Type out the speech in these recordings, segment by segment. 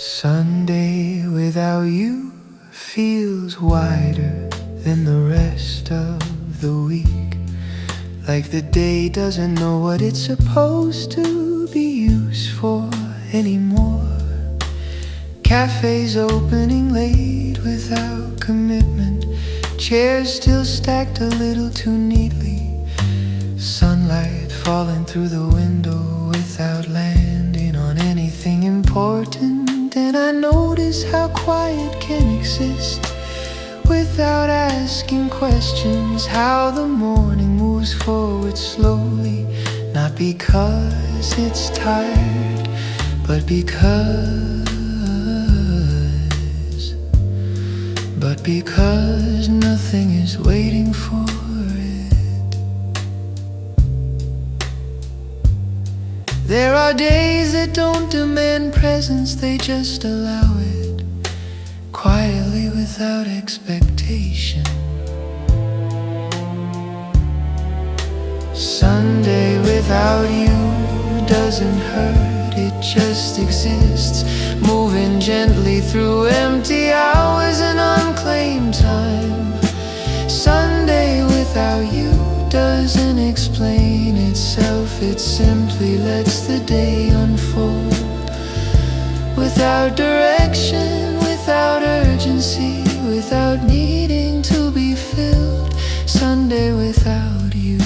Sunday without you feels wider than the rest of the week. Like the day doesn't know what it's supposed to be used for anymore. Cafes opening late without commitment. Chairs still stacked a little too neatly. Sunlight falling through the window without landing on anything important. And I notice how quiet can exist without asking questions. How the morning moves forward slowly, not because it's tired, but because nothing is waiting for it. There are days that don't demand presence, they just allow it quietly without expectation. Sunday without you doesn't hurt, it just exists, moving gently through empty hours and unclaimed time. Sunday without you doesn't explain itself, it simply lets the day unfold. Without direction, without urgency, without needing to be filled. Sunday without you.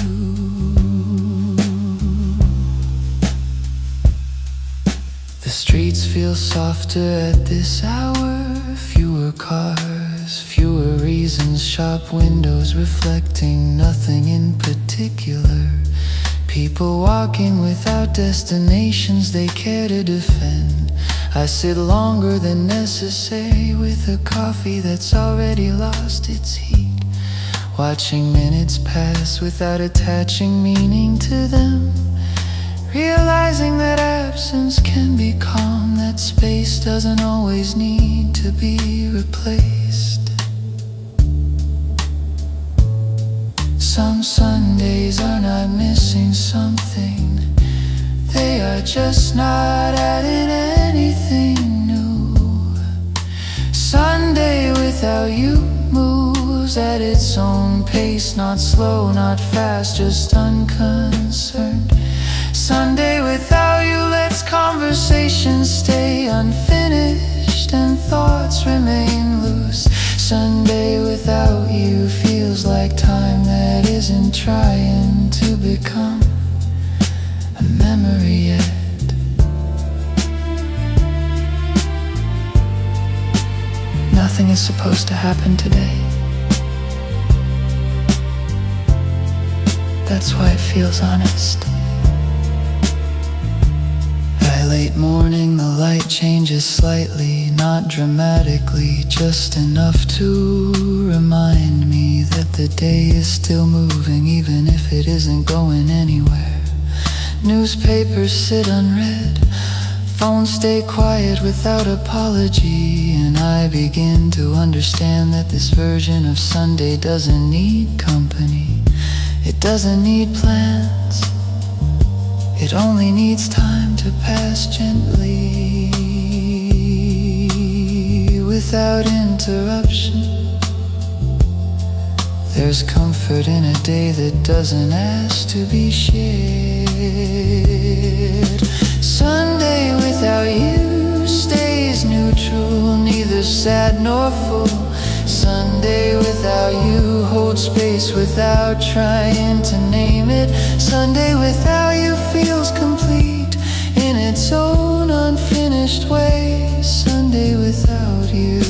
The streets feel softer at this hour. Fewer cars, fewer reasons, shop windows reflecting nothing in particular. People walking without destinations they care to defend. I sit longer than necessary with a coffee that's already lost its heat, watching minutes pass without attaching meaning to them. Realizing that absence can be calm, that space doesn't always need to be replaced. Some Sundays are not missing something, they are just not adding anything new. Sunday without you moves at its own pace, not slow, not fast, just unconcerned. Sunday without you lets conversations stay unfinished and thoughts remain loose. Sunday without you feels like time that isn't trying to become a memory yet. Nothing is supposed to happen today. That's why it feels honest. Late morning, the light changes slightly, not dramatically, just enough to remind me that the day is still moving, even if it isn't going anywhere. Newspapers sit unread, phones stay quiet without apology, and I begin to understand that this version of Sunday doesn't need company. It doesn't need plans. It only needs time to pass gently, without interruption. There's comfort in a day that doesn't ask to be shared. Sunday without you stays neutral, neither sad nor full. Sunday without you holds space without trying to name it. Sunday without you feels complete in its own unfinished way. Sunday without you.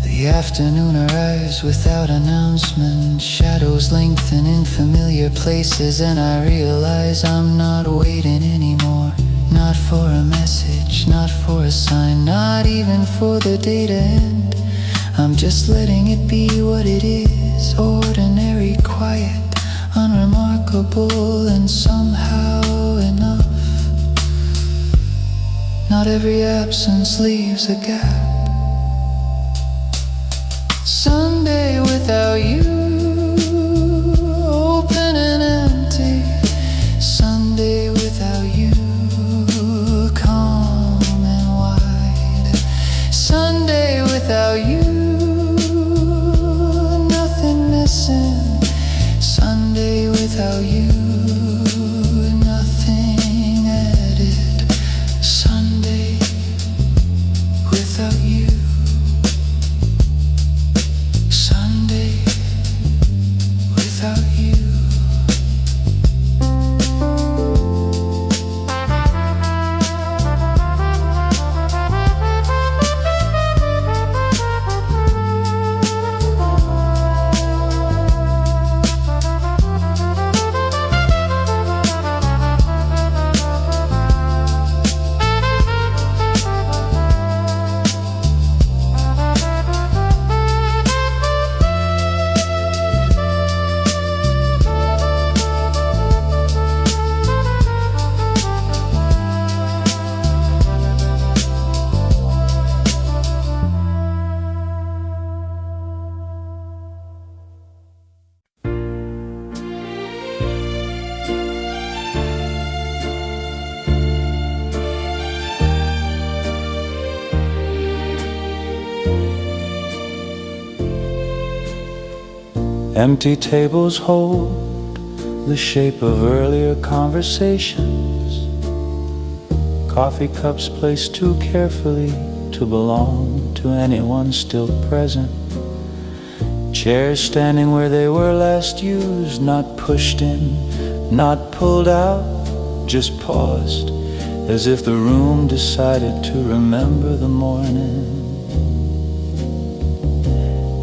The afternoon arrives without announcement. Shadows lengthen in familiar places, and I realize I'm not waiting anymore. Not for a message, not for a sign, not even for the day to end. I'm just letting it be what it is, ordinary, quiet, unremarkable, and somehow enough. Not every absence leaves a gap. Sunday without you, open and empty. Sunday without Empty tables hold the shape of earlier conversations, coffee cups placed too carefully to belong to anyone still present, chairs standing where they were last used, not pushed in, not pulled out, just paused, as if the room decided to remember the morning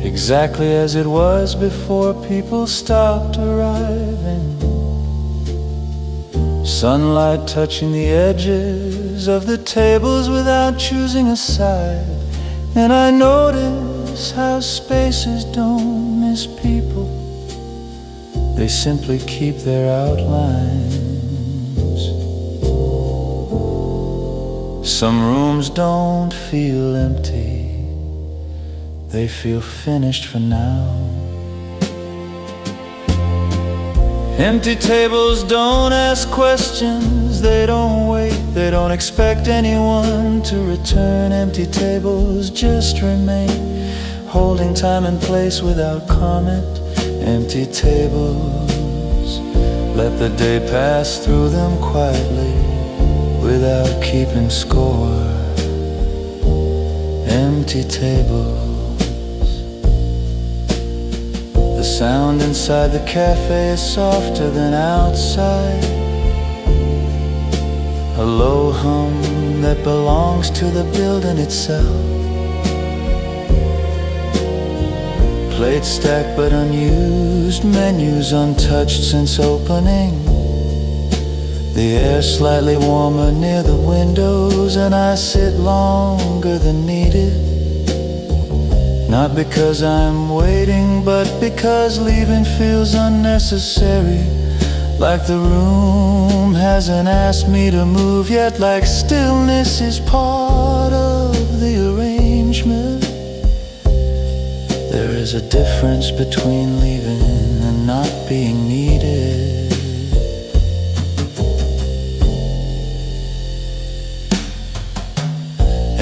exactly as it was before people stopped arriving. Sunlight touching the edges of the tables without choosing a side. And I notice how spaces don't miss people, they simply keep their outlines. Some rooms don't feel empty, they feel finished for now. Empty tables don't ask questions, they don't wait, they don't expect anyone to return. Empty tables just remain, holding time and place without comment. Empty tables let the day pass through them quietly without keeping score. Empty tables. The sound inside the cafe is softer than outside, a low hum that belongs to the building itself. Plates stacked but unused, menus untouched since opening. The air slightly warmer near the windows, and I sit longer than needed. Not because I'm waiting, but because leaving feels unnecessary. Like the room hasn't asked me to move yet, like stillness is part of the arrangement. There is a difference between leaving and not being needed.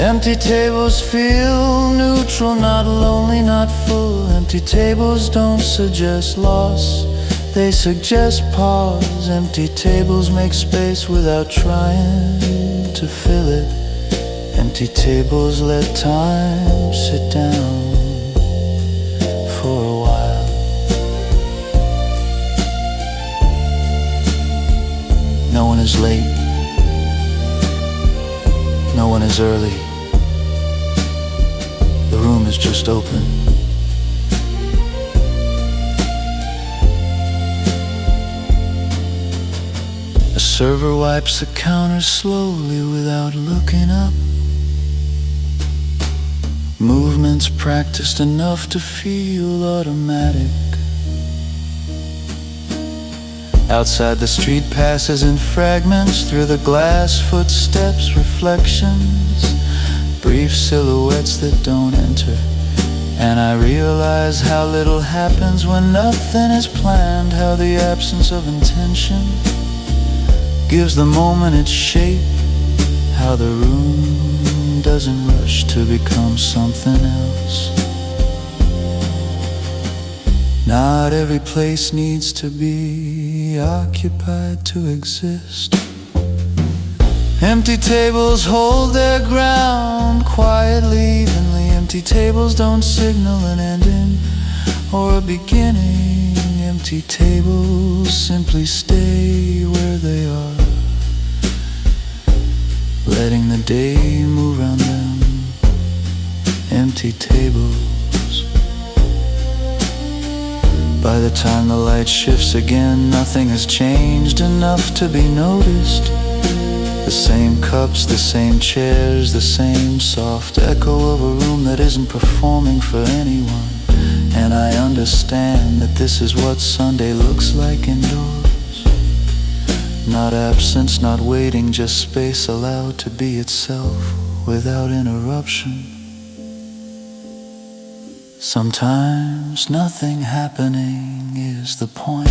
Empty tables feel neutral, not lonely, not full. Empty tables don't suggest loss, they suggest pause. Empty tables make space without trying to fill it. Empty tables let time sit down for a while. No one is late, no one is early. The room is just open. A server wipes the counter slowly without looking up. Movements practiced enough to feel automatic. Outside the street passes in fragments through the glass, footsteps, reflections, brief silhouettes that don't enter. And I realize how little happens when nothing is planned, how the absence of intention gives the moment its shape, how the room doesn't rush to become something else. Not every place needs to be occupied to exist. Empty tables hold their ground quietly, evenly. Empty tables don't signal an ending or a beginning. Empty tables simply stay where they are, letting the day move around them. Empty tables. By the time the light shifts again, nothing has changed enough to be noticed. The same cups, the same chairs, the same soft echo of a room that isn't performing for anyone. And I understand that this is what Sunday looks like indoors. Not absence, not waiting, just space allowed to be itself without interruption. Sometimes nothing happening is the point.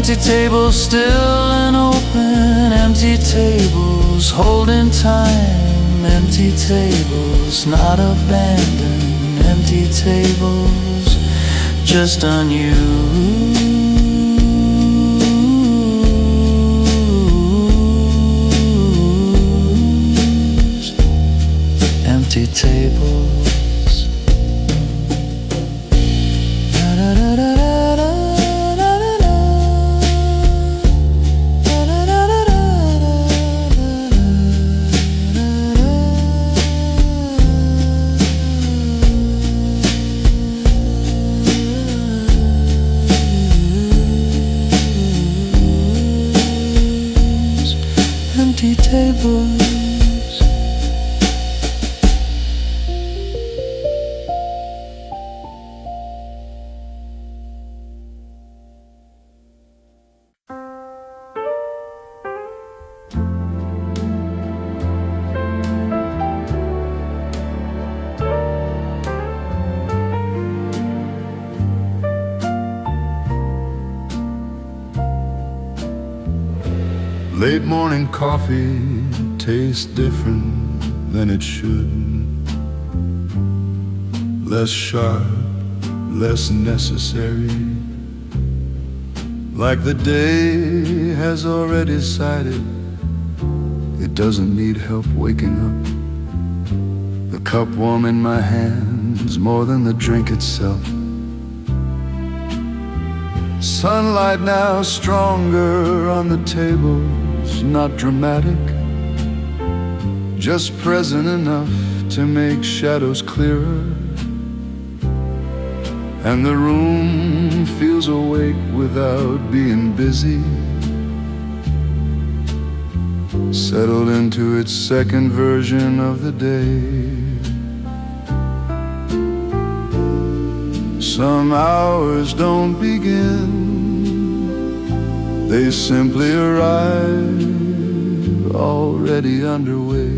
Empty tables still and open, empty tables holding time, empty tables not abandoned, empty tables just unused. Empty tables. Empty tables. Late morning coffee tastes different than it should. Less sharp, less necessary. Like the day has already decided it doesn't need help waking up. The cup warm in my hands more than the drink itself. Sunlight now stronger on the tables, not dramatic, just present enough to make shadows clearer. And the room feels awake without being busy, settled into its second version of the day. Some hours don't begin, they simply arrive, already underway.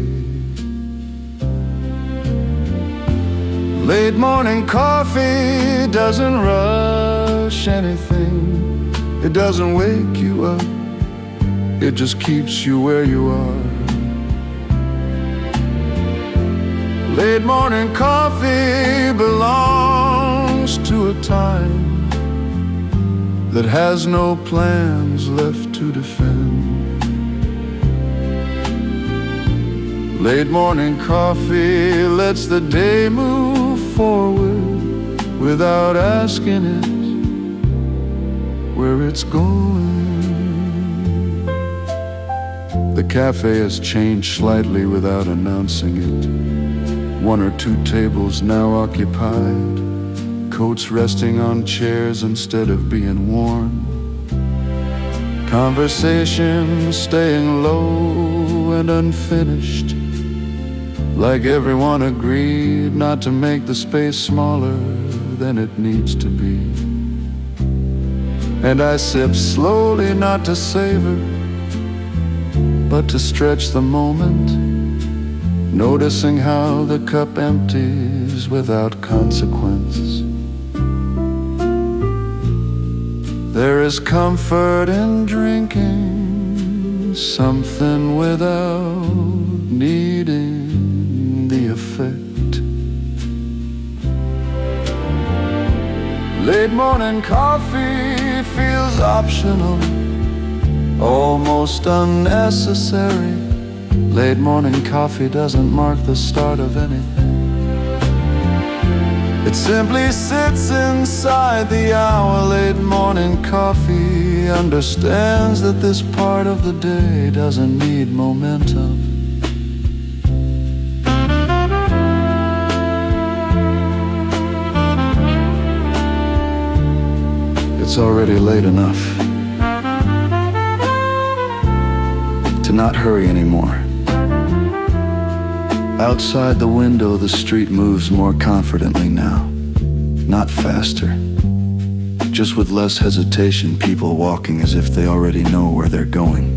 Late morning coffee doesn't rush anything. It doesn't wake you up, it just keeps you where you are. Late morning coffee belongs to a time that has no plans left to defend. Late morning coffee lets the day move forward without asking it where it's going. The cafe has changed slightly without announcing it. One or two tables now occupied, coats resting on chairs instead of being worn. Conversation staying low and unfinished, like everyone agreed not to make the space smaller than it needs to be. And I sip slowly, not to savor, but to stretch the moment, noticing how the cup empties without consequence. There is comfort in drinking something without needing the effect. Late morning coffee feels optional, almost unnecessary. Late morning coffee doesn't mark the start of anything. It simply sits inside the hour. Late morning coffee understands that this part of the day doesn't need momentum. It's already late enough to not hurry anymore. Outside the window, the street moves more confidently now. Not faster, just with less hesitation, people walking as if they already know where they're going.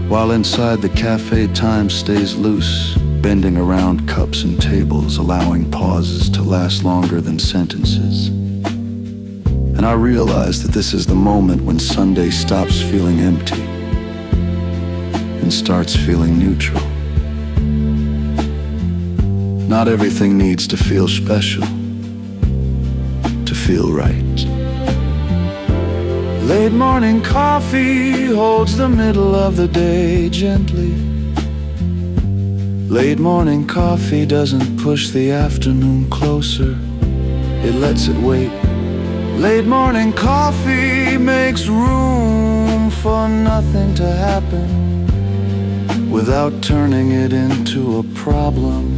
While inside the cafe, time stays loose, bending around cups and tables, allowing pauses to last longer than sentences. And I realize that this is the moment when Sunday stops feeling empty and starts feeling neutral. Not everything needs to feel special to feel right. Late morning coffee holds the middle of the day gently. Late morning coffee doesn't push the afternoon closer, it lets it wait. Late morning coffee makes room for nothing to happen without turning it into a problem.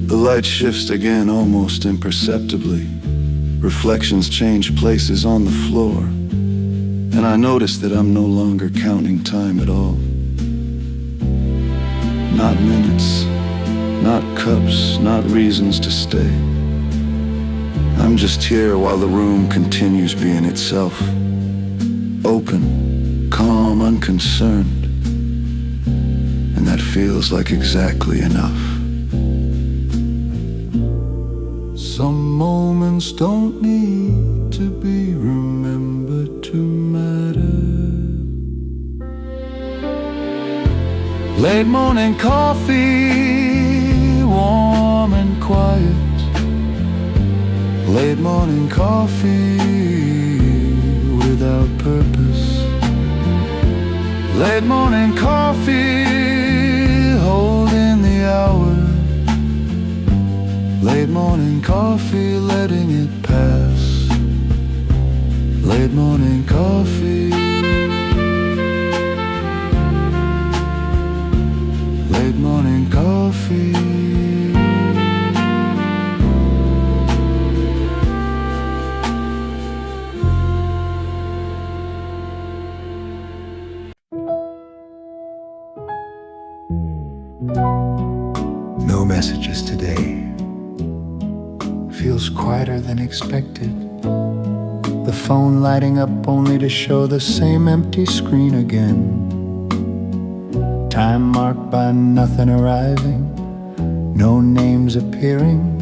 The light shifts again almost imperceptibly. Reflections change places on the floor, and I notice that I'm no longer counting time at all. Not minutes, not cups, not reasons to stay. I'm just here while the room continues being itself. Open, calm, unconcerned. And that feels like exactly enough. Some moments don't need to be remembered to matter. Late morning coffee, warm and quiet. Late morning coffee without purpose. Late morning coffee holding the hour. Late morning coffee letting it pass. Late morning coffee. Late morning coffee. No messages today. Feels quieter than expected. The phone lighting up only to show the same empty screen again. Time marked by nothing arriving, no names appearing,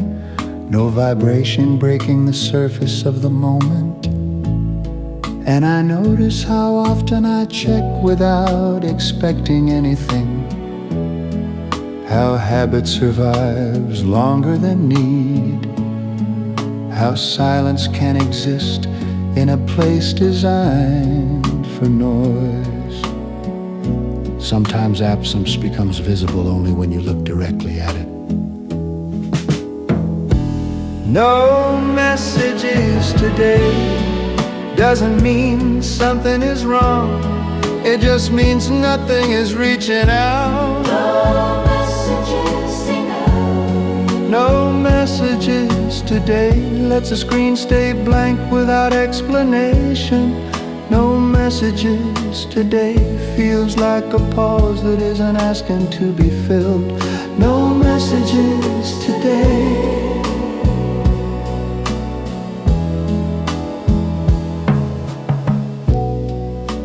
no vibration breaking the surface of the moment. And I notice how often I check without expecting anything. How habit survives longer than need. How silence can exist in a place designed for noise. Sometimes absence becomes visible only when you look directly at it. No messages today doesn't mean something is wrong. It just means nothing is reaching out. No messages today lets the screen stay blank without explanation. No messages today feels like a pause that isn't asking to be filled. No messages today.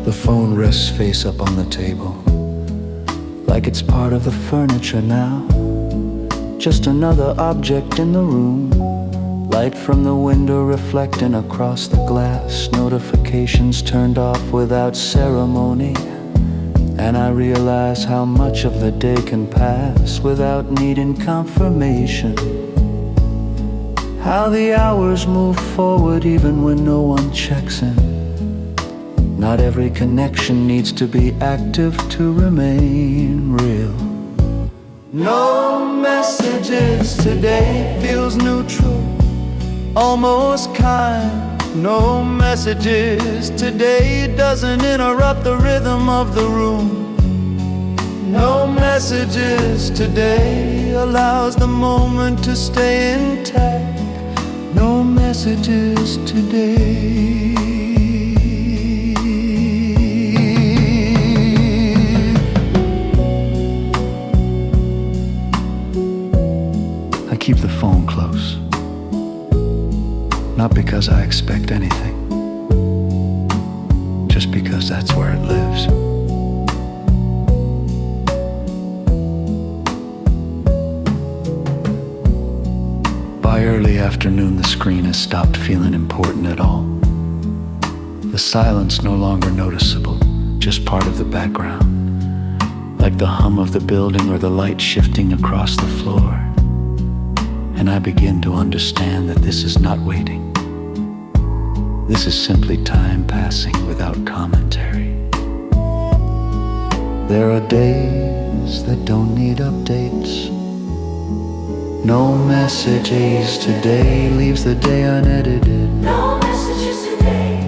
The phone rests face up on the table, like it's part of the furniture now. Just another object in the room. Light from the window reflecting across the glass. Notifications turned off without ceremony. And I realize how much of the day can pass without needing confirmation. How the hours move forward even when no one checks in. Not every connection needs to be active to remain real. No messages today feels neutral, almost kind. No messages today doesn't interrupt the rhythm of the room. No messages today allows the moment to stay intact. No messages today. Keep the phone close, not because I expect anything, just because that's where it lives. By early afternoon afternoon, the screen has stopped feeling important at all. The silence no longer noticeable, just part of the background, like the hum of the building or the light shifting across the floor. And I begin to understand that this is not waiting. This is simply time passing without commentary. There are days that don't need updates. No messages today leaves the day unedited. No messages today.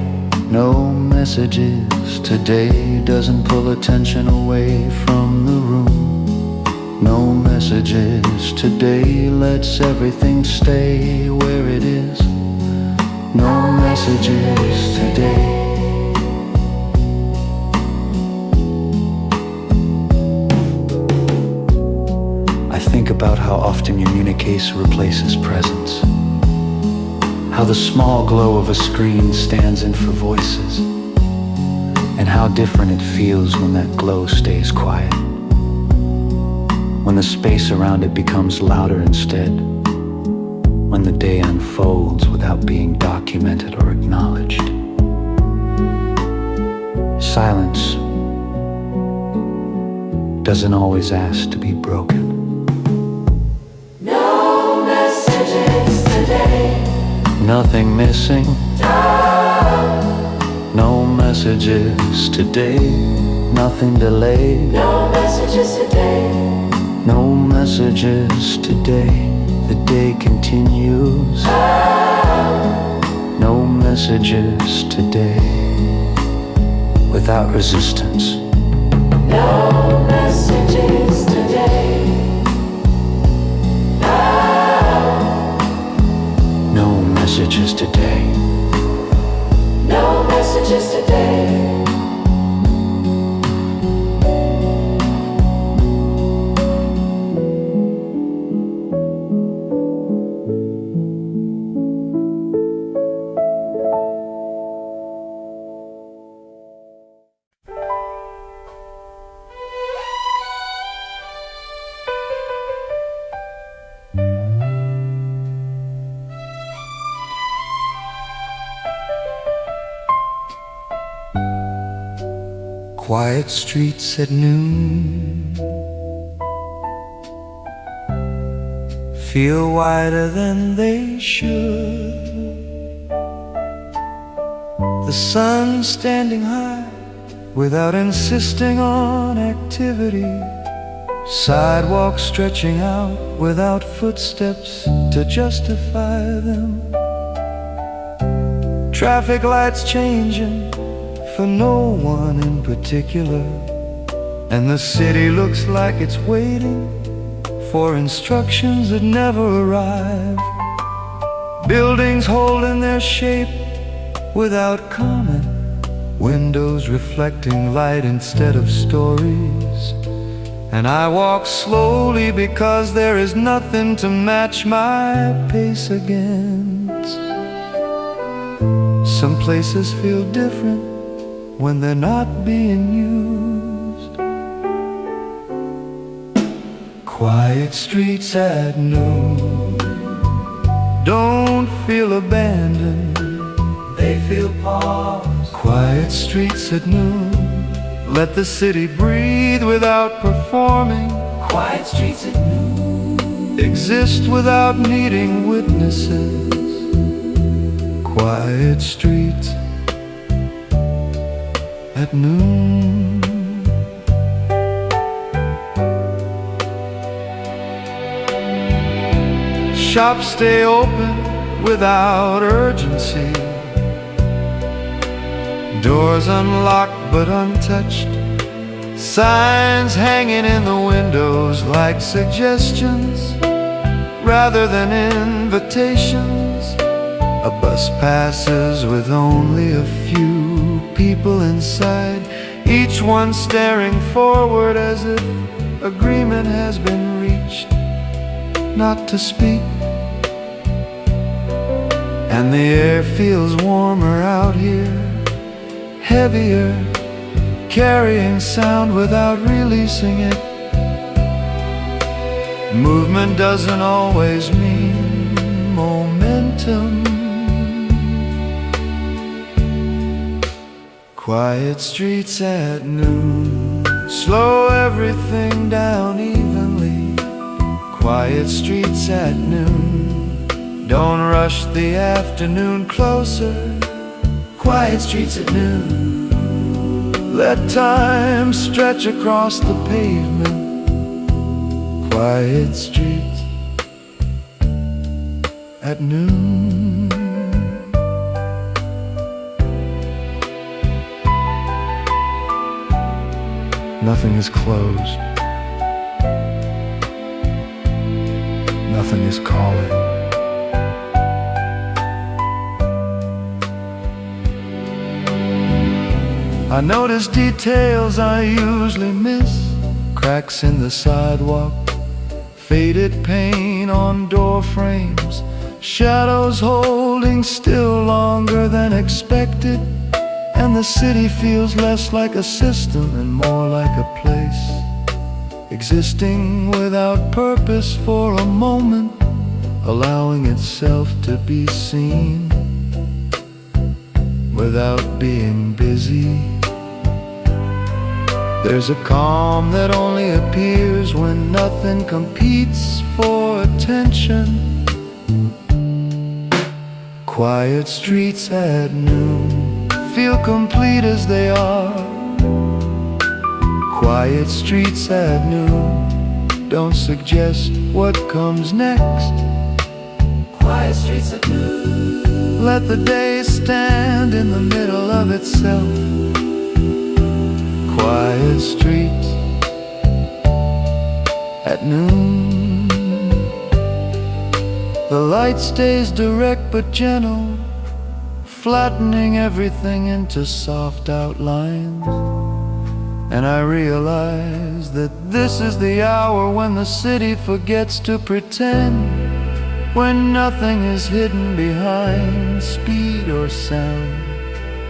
No messages today doesn't pull attention away from the room. No messages today lets everything stay where it is. No messages today. I think about how often communication replaces presence. How the small glow of a screen stands in for voices, and how different it feels when that glow stays quiet. When the space around it becomes louder instead. When the day unfolds without being documented or acknowledged. Silence doesn't always ask to be broken. No messages today. Nothing missing. No messages today. Nothing delayed. No messages today. No messages today. The day continues. No messages today. Without resistance. No messages today. No messages today. No messages today. Quiet streets at noon feel wider than they should. The sun standing high without insisting on activity. Sidewalks stretching out without footsteps to justify them. Traffic lights changing for no one in particular, and the city looks like it's waiting for instructions that never arrive. Buildings holding their shape without comment, windows reflecting light instead of stories. And I walk slowly because there is nothing to match my pace against. Some places feel different when they're not being used. Quiet streets at noon don't feel abandoned, they feel paused. Quiet streets at noon let the city breathe without performing. Quiet streets at noon Exist without needing witnesses. Quiet streets at noon. Shops stay open without urgency. Doors unlocked but untouched. Signs hanging in the windows like suggestions rather than invitations. A bus passes with only a few people inside, each one staring forward as if agreement has been reached not to speak. And the air feels warmer out here, heavier, carrying sound without releasing it. Movement doesn't always mean momentum. momentum. Quiet streets at noon, slow everything down evenly. Quiet streets at noon, don't rush the afternoon closer. Quiet streets at noon, let time stretch across the pavement. Quiet streets at noon. Nothing is closed. Nothing is calling. I notice details I usually miss. Cracks in the sidewalk, faded paint on door frames, shadows holding still longer than expected. And the city feels less like a system and more like a place, existing without purpose for a moment, allowing itself to be seen without being busy. There's a calm that only appears when nothing competes for attention. Quiet streets at noon feel complete as they are. Quiet streets at noon don't suggest what comes next. Quiet streets at noon, let the day stand in the middle of itself. Quiet streets at noon, the light stays direct but gentle, flattening everything into soft outlines. And I realize that this is the hour when the city forgets to pretend, when nothing is hidden behind speed or sound,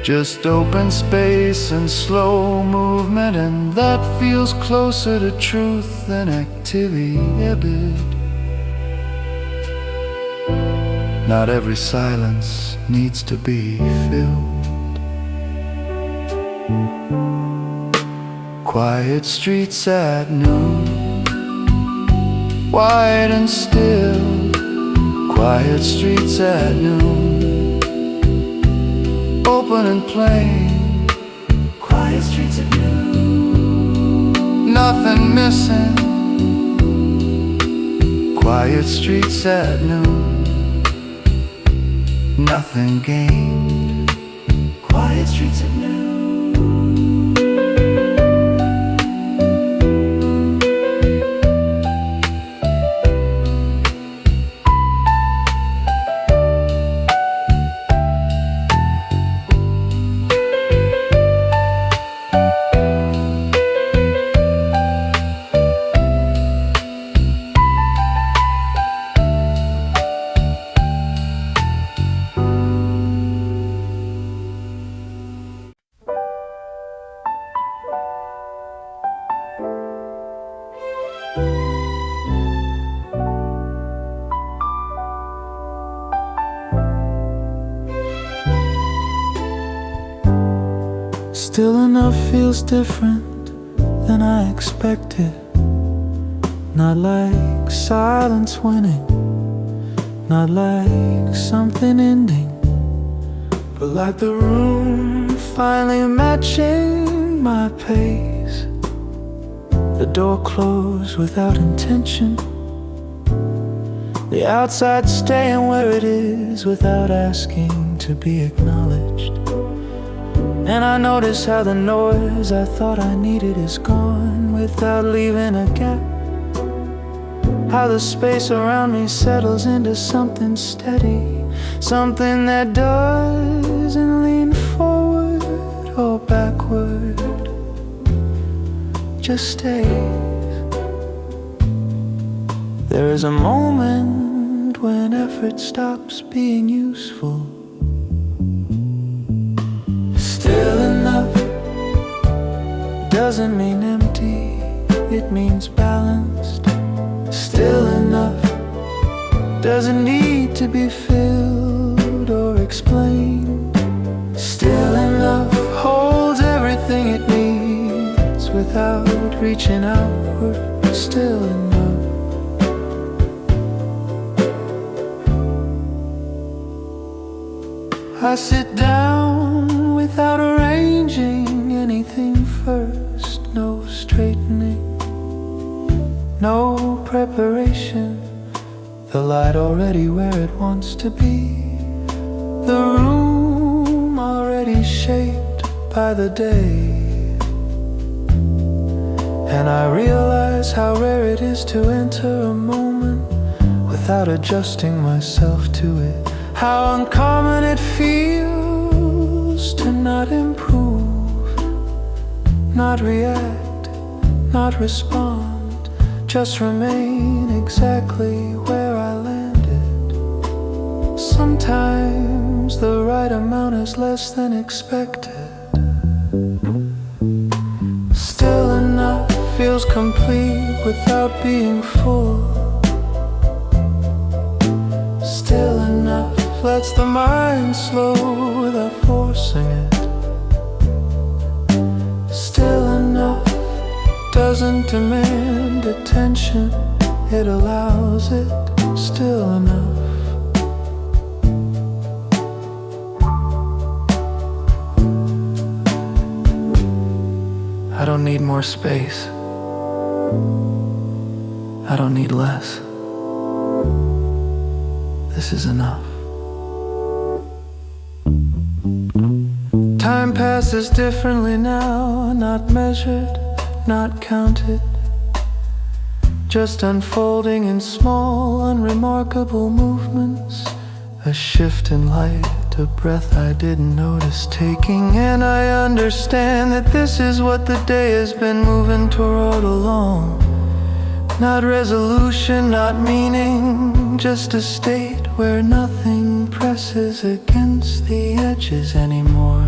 just open space and slow movement. And that feels closer to truth than activity. Not every silence needs to be filled. Quiet streets at noon, wide and still. Quiet streets at noon, open and plain. Quiet streets at noon, nothing missing. Quiet streets at noon, nothing gained. Quiet streets at noon. Still enough feels different than I expected. Not like silence winning, not like something ending, but like the room finally matching my pace. The door closed without intention, the outside staying where it is without asking to be acknowledged. And I notice how the noise I thought I needed is gone without leaving a gap. How the space around me settles into something steady, something that doesn't lean forward or backward, just stays. There is a moment when effort stops being useful. Still enough doesn't mean empty, it means balanced. Still enough doesn't need to be filled. unexplained. Still enough holds everything it needs without reaching outward. Still enough. I sit down without arranging anything first. No straightening, no preparation. The light already where it wants to be. The room already shaped by the day. And I realize how rare it is to enter a moment without adjusting myself to it. How uncommon it feels to not improve, not react, not respond, just remain exactly where I landed. Sometimes the right amount is less than expected. Still enough feels complete without being full. Still enough lets the mind slow without forcing it. Still enough doesn't demand attention, it allows it. Still enough. I don't need more space. I don't need less. This is enough. Time passes differently now, not measured, not counted, just unfolding in small, unremarkable movements. A shift in light, a breath I didn't notice taking, and I understand that this is what the day has been moving toward along. Not resolution, not meaning, just a state where nothing presses against the edges anymore.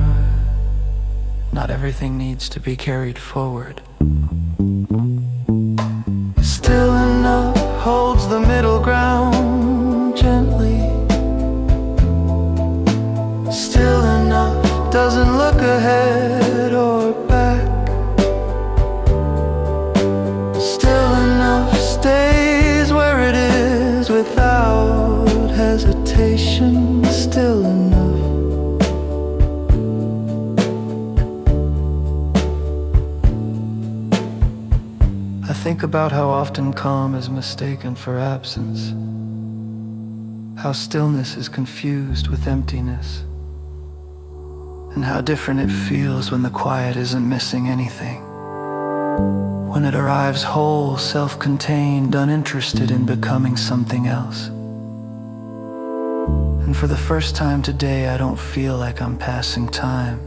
Not everything needs to be carried forward. Still enough holds the middle ground gently. Still enough doesn't look ahead or back. Still enough stays where it is without hesitation. Still enough. I think about how often calm is mistaken for absence, how stillness is confused with emptiness, and how different it feels when the quiet isn't missing anything. When it arrives whole, self-contained, uninterested in becoming something else. And for the first time today, I don't feel like I'm passing time.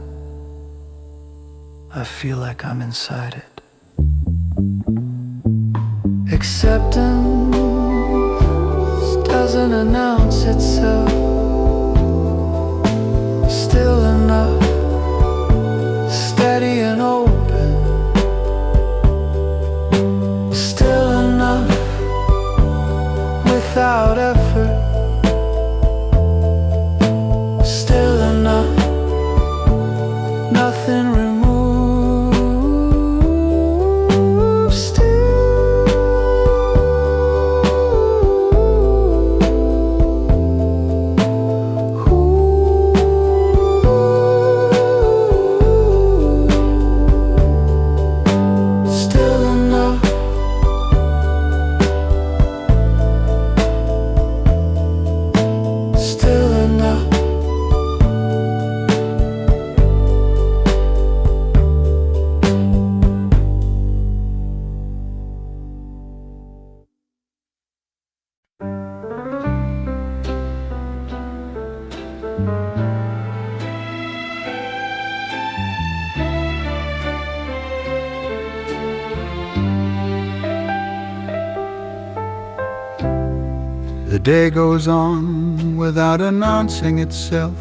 I feel like I'm inside it. Acceptance doesn't announce itself. Still enough, steady and open. Still enough, without effort. Still enough, nothing removed. The day goes on without announcing itself,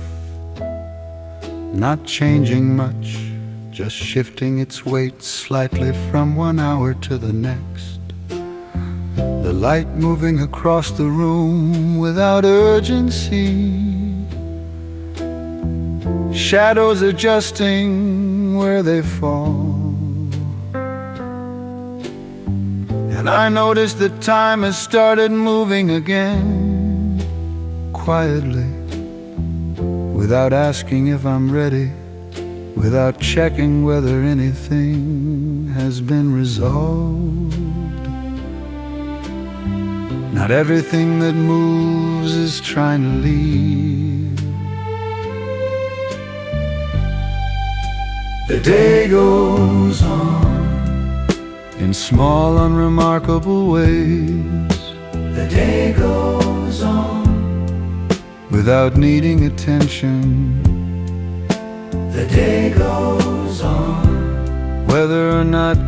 not changing much, just shifting its weight slightly from 1 hour to the next. The light moving across the room without urgency, shadows adjusting where they fall. And I noticed that time has started moving again, quietly, without asking if I'm ready, without checking whether anything has been resolved. Not everything that moves is trying to leave. The day goes on in small, unremarkable ways. The day goes on without needing attention. The day goes on whether or not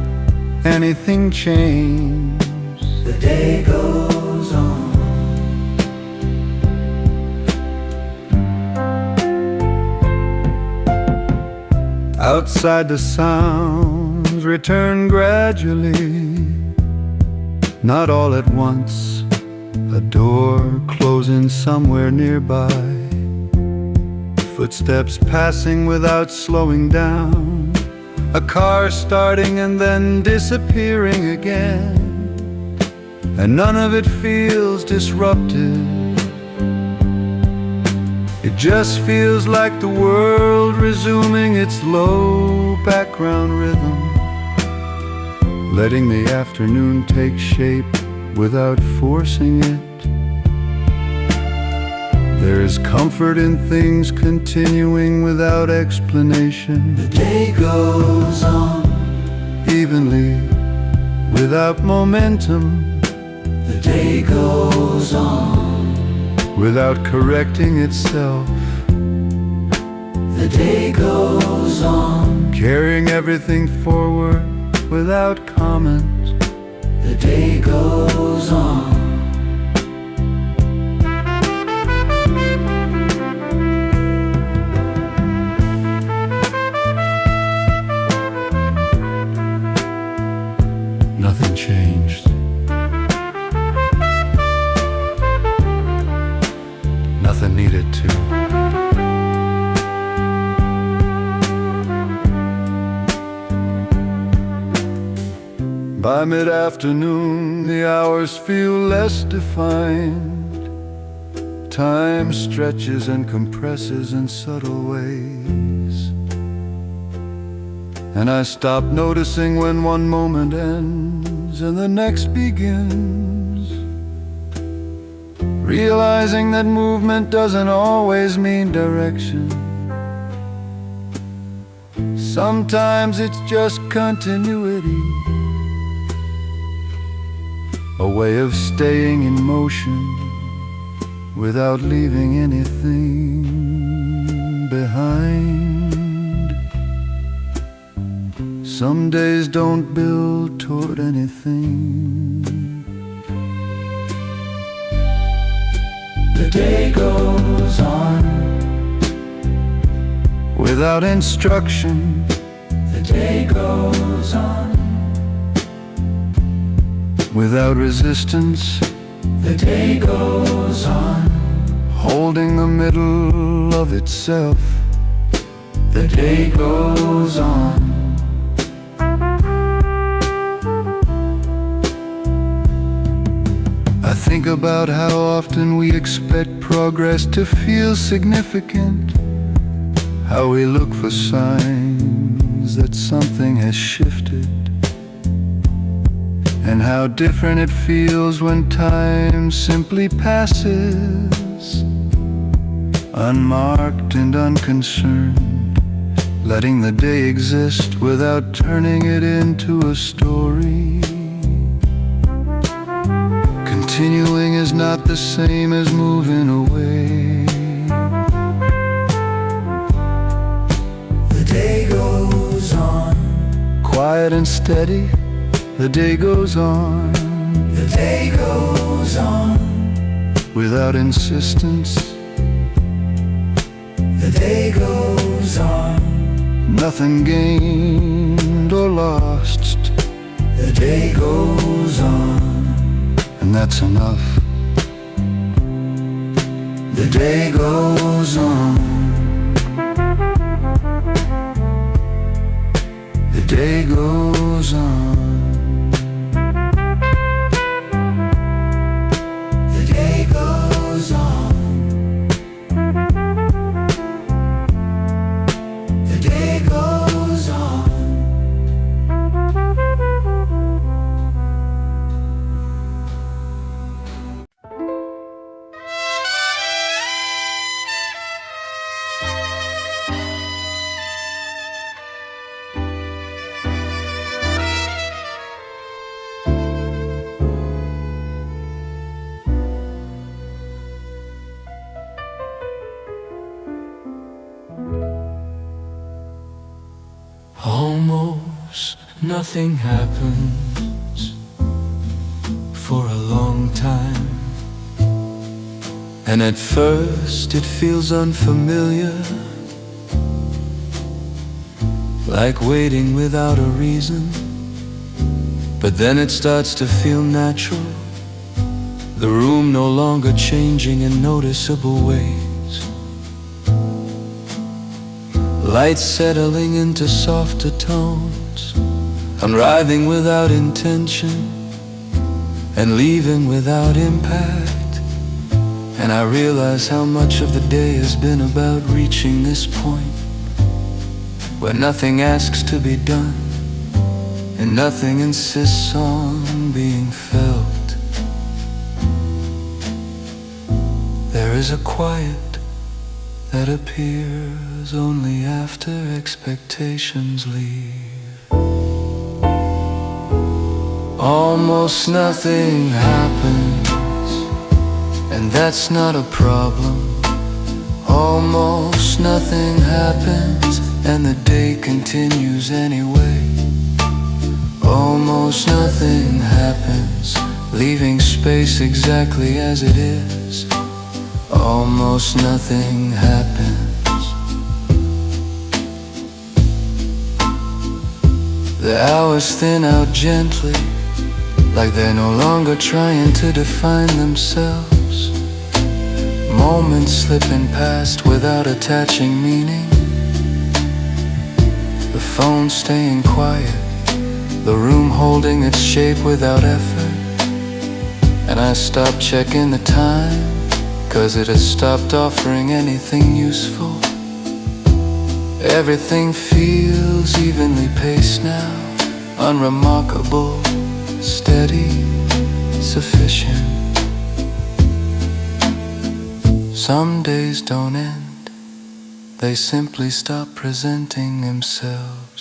anything changed. The day goes on. Outside, the sounds return gradually, not all at once. A door closing somewhere nearby, footsteps passing without slowing down, a car starting and then disappearing again, and none of it feels disrupted. It just feels like the world resuming its low background rhythm, letting the afternoon take shape without forcing it. There is comfort in things continuing without explanation. The day goes on evenly, without momentum. The day goes on without correcting itself. The day goes on carrying everything forward without comment. The day goes on. Nothing changed. Nothing needed to. By mid-afternoon, the hours feel less defined. Time stretches and compresses in subtle ways, and I stop noticing when one moment ends and the next begins, realizing that movement doesn't always mean direction. Sometimes it's just continuity, a way of staying in motion without leaving anything behind. Some days don't build toward anything. The day goes on without instruction. The day goes on without resistance. The day goes on holding the middle of itself. The day goes on. I think about how often we expect progress to feel significant, how we look for signs that something has shifted, and how different it feels when time simply passes, unmarked and unconcerned, letting the day exist without turning it into a story. Continuing is not the same as moving away. The day goes on, quiet and steady. The day goes on. The day goes on without insistence. The day goes on, nothing gained or lost. The day goes on, and that's enough. The day goes on. day goes on. The day goes on. The day goes on. Almost nothing happens for a long time, and at first it feels unfamiliar, like waiting without a reason. But then it starts to feel natural, the room no longer changing in noticeable ways. Lights settling into softer tones, arriving without intention and leaving without impact. And I realize how much of the day has been about reaching this point where nothing asks to be done and nothing insists on being felt. There is a quiet that appears only after expectations leave. Almost nothing happens, and that's not a problem. Almost nothing happens, and the day continues anyway. Almost nothing happens, leaving space exactly as it is. Almost nothing happens. The hours thin out gently, like they're no longer trying to define themselves. Moments slipping past without attaching meaning. The phone staying quiet, the room holding its shape without effort. And I stopped checking the time, 'cause it has stopped offering anything useful. Everything feels evenly paced now, unremarkable, steady, sufficient. Some days don't end, they simply stop presenting themselves.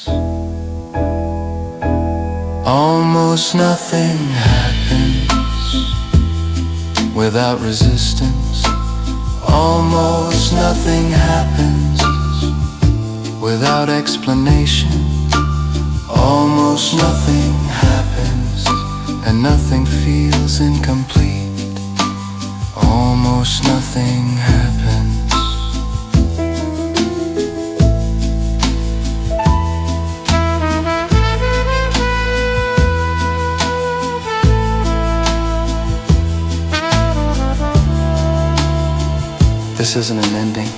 Almost nothing happens without resistance. Almost nothing happens without explanation. Almost nothing happens, and nothing feels incomplete. Almost nothing happens. This isn't an ending.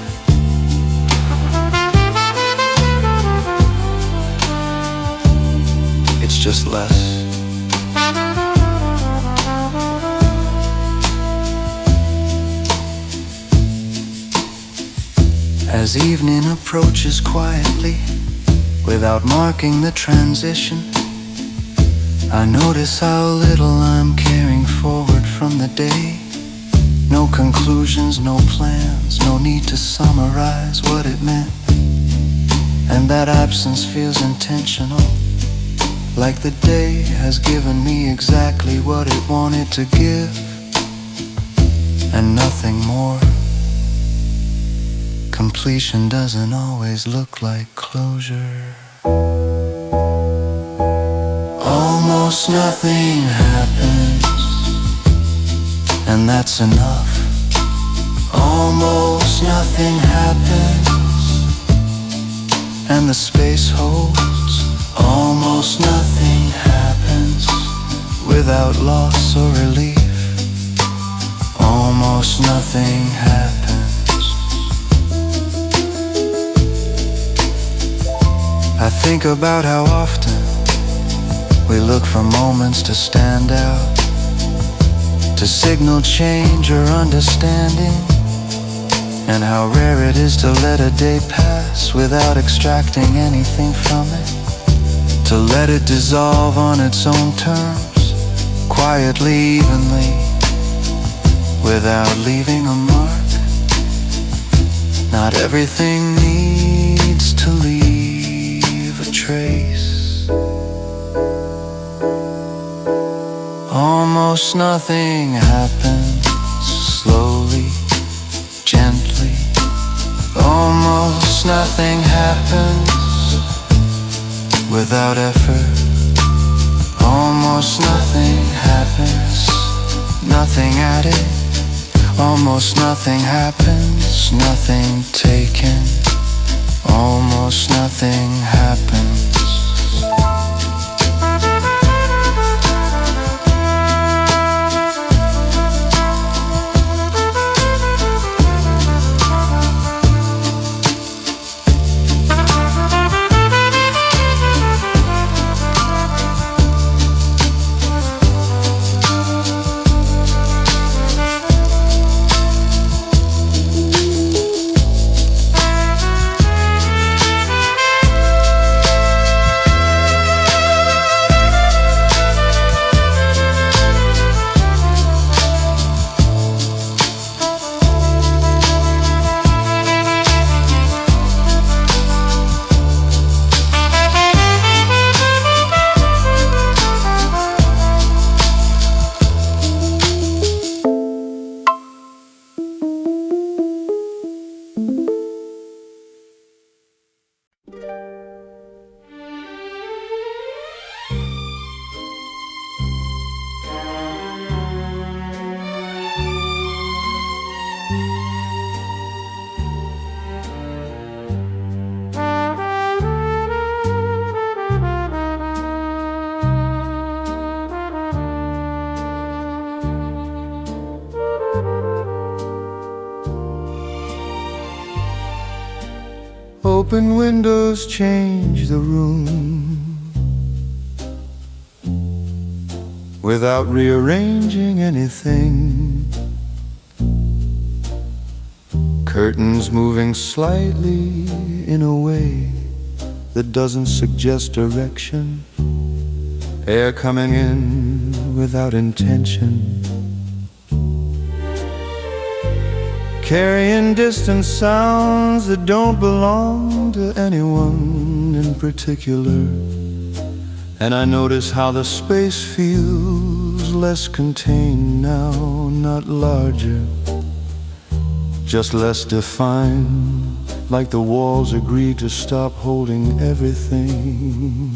It's just less. As evening approaches quietly, without marking the transition, I notice how little I'm carrying forward from the day. No conclusions, no plans, no need to summarize what it meant. And that absence feels intentional, like the day has given me exactly what it wanted to give, and nothing more. Completion doesn't always look like closure. Almost nothing happens, and that's enough. Almost nothing happens, and the space holds. Almost nothing happens without loss or relief. Almost nothing happens. I I think about how often we look for moments to stand out, to signal change or understanding, and how rare it is to let a day pass without extracting anything from it, to let it dissolve on its own terms, quietly, evenly, without leaving a mark. Not everything needs to leave a trace. Almost nothing happens slowly, gently. Almost nothing happens without effort. Almost nothing happens, nothing added. Almost nothing happens, nothing taken. Almost nothing happens. Open windows change the room without rearranging anything. Curtains moving slightly in a way that doesn't suggest direction. Air coming in without intention, carrying distant sounds that don't belong to anyone in particular. And I notice how the space feels less contained now, not larger, just less defined, like the walls agree to stop holding everything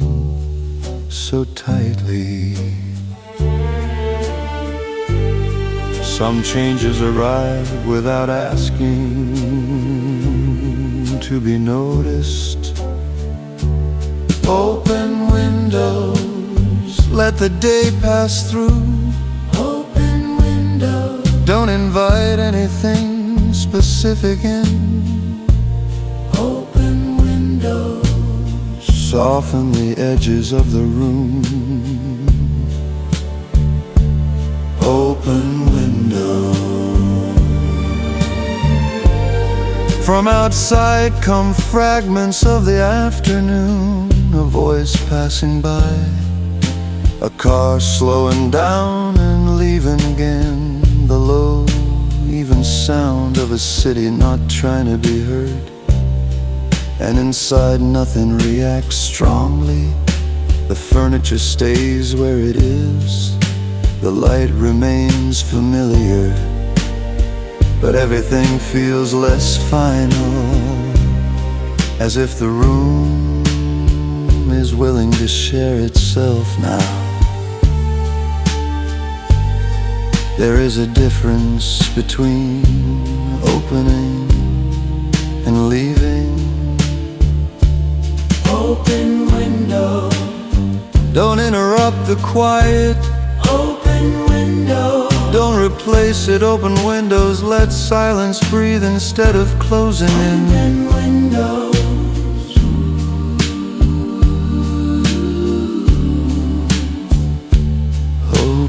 so tightly. Some changes arrive without asking to be noticed. Open windows, let the day pass through. Open windows, don't invite anything specific in. Open windows, soften the edges of the room. Open windows. From outside come fragments of the afternoon, a voice passing by, a car slowing down and leaving again, the low, even sound of a city not trying to be heard. And inside nothing reacts strongly, the furniture stays where it is, the light remains familiar, but everything feels less final, as if the room is willing to share itself now. There is a difference between opening and leaving. Open window, don't interrupt the quiet. Open window, don't replace it. Open windows, let silence breathe instead of closing in. Open windows,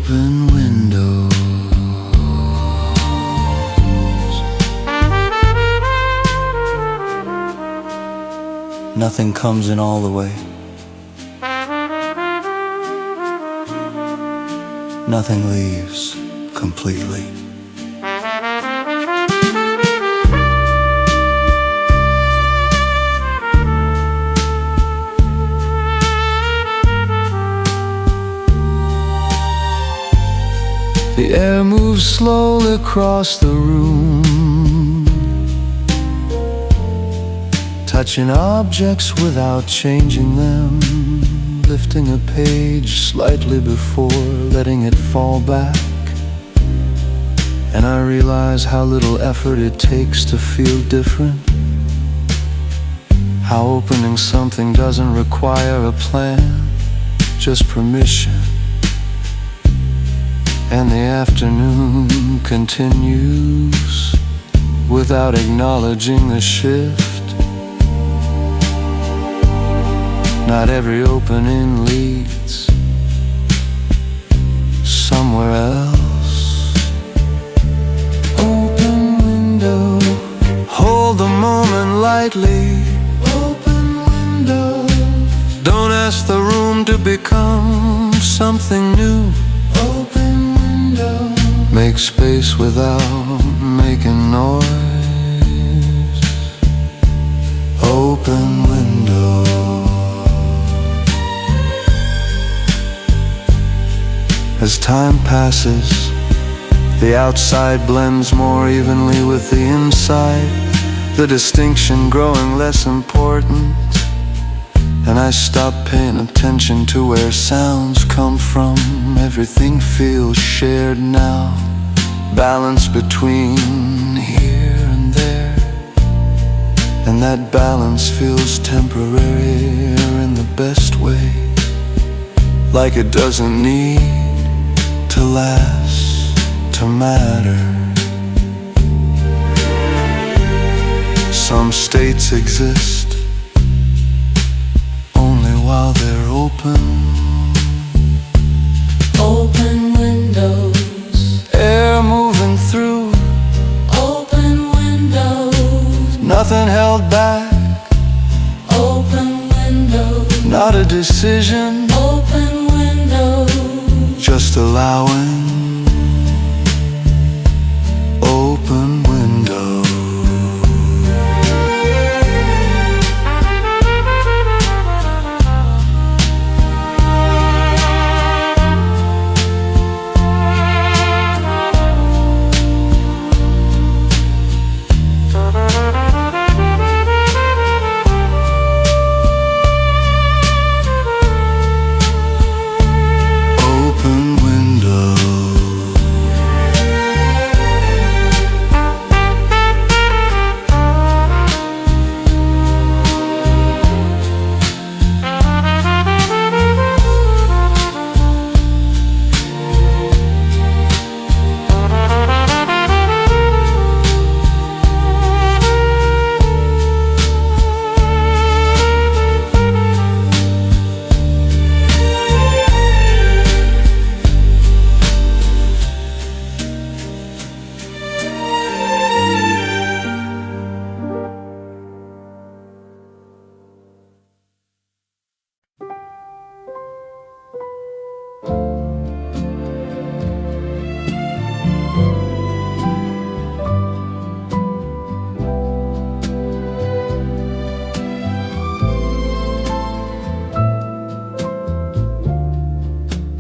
Open windows. Nothing comes in all the way. Nothing leaves completely. The air moves slowly across the room, touching objects without changing them, lifting a page slightly before letting it fall back. And I realize how little effort it takes to feel different, how opening something doesn't require a plan, just permission. And the afternoon continues without acknowledging the shift. Not every opening leads somewhere else. Open window, hold the moment lightly. Open window, don't ask the room to become something new. Open window, make space without making noise. Open window. As time passes, the outside blends more evenly with the inside, the distinction growing less important. And I stop paying attention to where sounds come from. Everything feels shared now, balance between here and there. And that balance feels temporary in the best way, like it doesn't need to last, to matter. Some states exist only while they're open. Open windows, air moving through. Open windows, nothing held back. Open windows, not a decision. Open windows, just allowing. Open window.